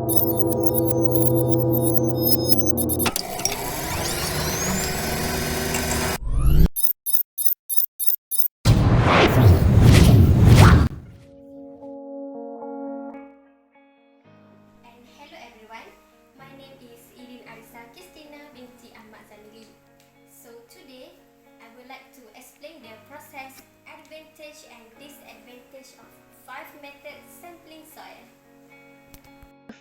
Hello everyone, my name is Idin Arisa Kristina binti Ahmad Zanili. So today I would like to explain the process, advantage and disadvantage of 5 methods sampling soil.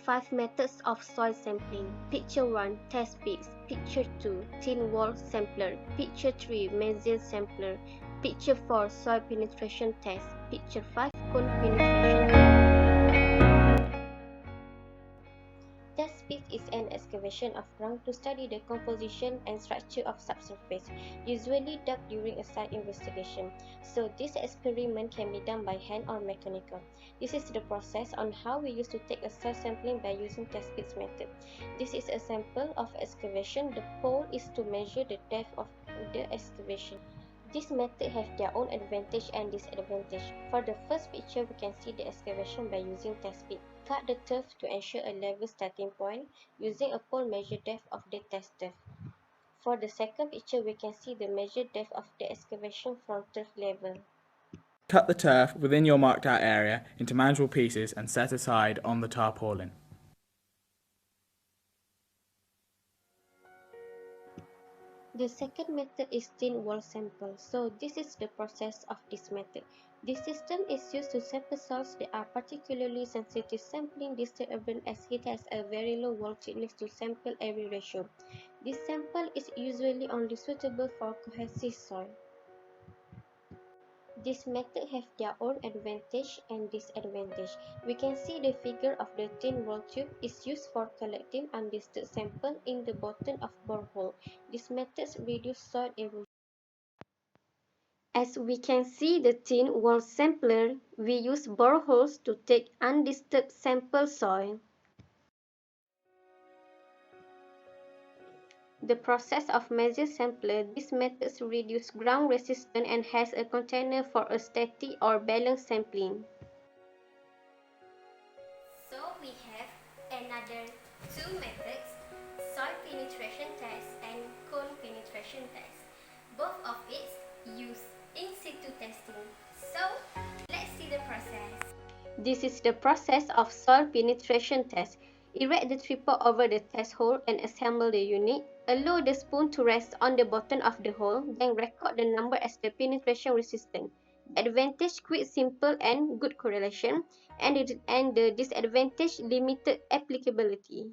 5 methods of soil sampling. Picture 1, test pits. Picture 2, thin wall sampler. Picture 3, measure sampler. Picture 4, soil penetration test. Picture 5, cone penetration test. Test pit is an excavation of ground to study the composition and structure of subsurface, usually dug during a site investigation. So this experiment can be done by hand or mechanical. This is the process on how we used to take a soil sampling by using test pits method. This is a sample of excavation. The goal is to measure the depth of the excavation. This method has their own advantage and disadvantage. For the first picture, we can see the excavation by using test pit. Cut the turf to ensure a level starting point. Using a pole, measure depth of the test turf. For the second picture, we can see the measured depth of the excavation from turf level. Cut the turf within your marked out area into manageable pieces and set aside on the tarpaulin. The second method is thin wall sample. So this is the process of this method. This system is used to sample soils that are particularly sensitive. Sampling disturbance as it has a very low wall thickness to sample area ratio. This sample is usually only suitable for cohesive soil. This method have their own advantage and disadvantage. We can see the figure of the thin wall tube is used for collecting undisturbed sample in the bottom of borehole. This method reduces soil erosion. As we can see the thin wall sampler, we use boreholes to take undisturbed sample soil. The process of measure sampler, this method reduces ground resistance and has a container for a static or balanced sampling. So we have another 2 methods, soil penetration test and cone penetration test. Both of it use in situ testing. So let's see the process. This is the process of soil penetration test. Erect the tripod over the test hole and assemble the unit. Allow the spoon to rest on the bottom of the hole, then record the number as the penetration resistance. The advantage, quick, simple and good correlation, and the disadvantage, limited applicability.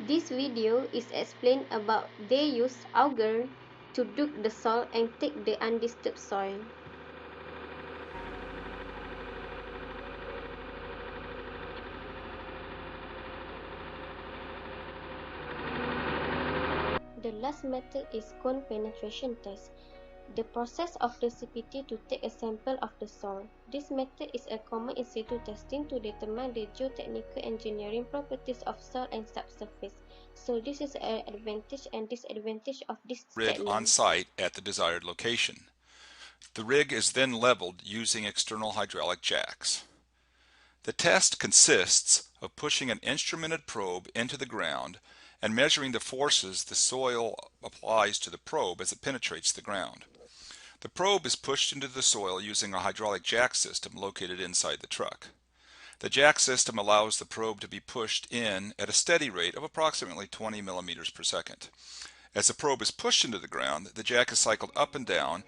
This video is explained about they use auger to dig the soil and take the undisturbed soil. The last method is cone penetration test. The process of the CPT to take a sample of the soil. This method is a common in situ testing to determine the geotechnical engineering properties of soil and subsurface. So this is an advantage and disadvantage of this rig on site at the desired location. The rig is then leveled using external hydraulic jacks. The test consists of pushing an instrumented probe into the ground and measuring the forces the soil applies to the probe as it penetrates the ground. The probe is pushed into the soil using a hydraulic jack system located inside the truck. The jack system allows the probe to be pushed in at a steady rate of approximately 20 millimeters per second. As the probe is pushed into the ground, the jack is cycled up and down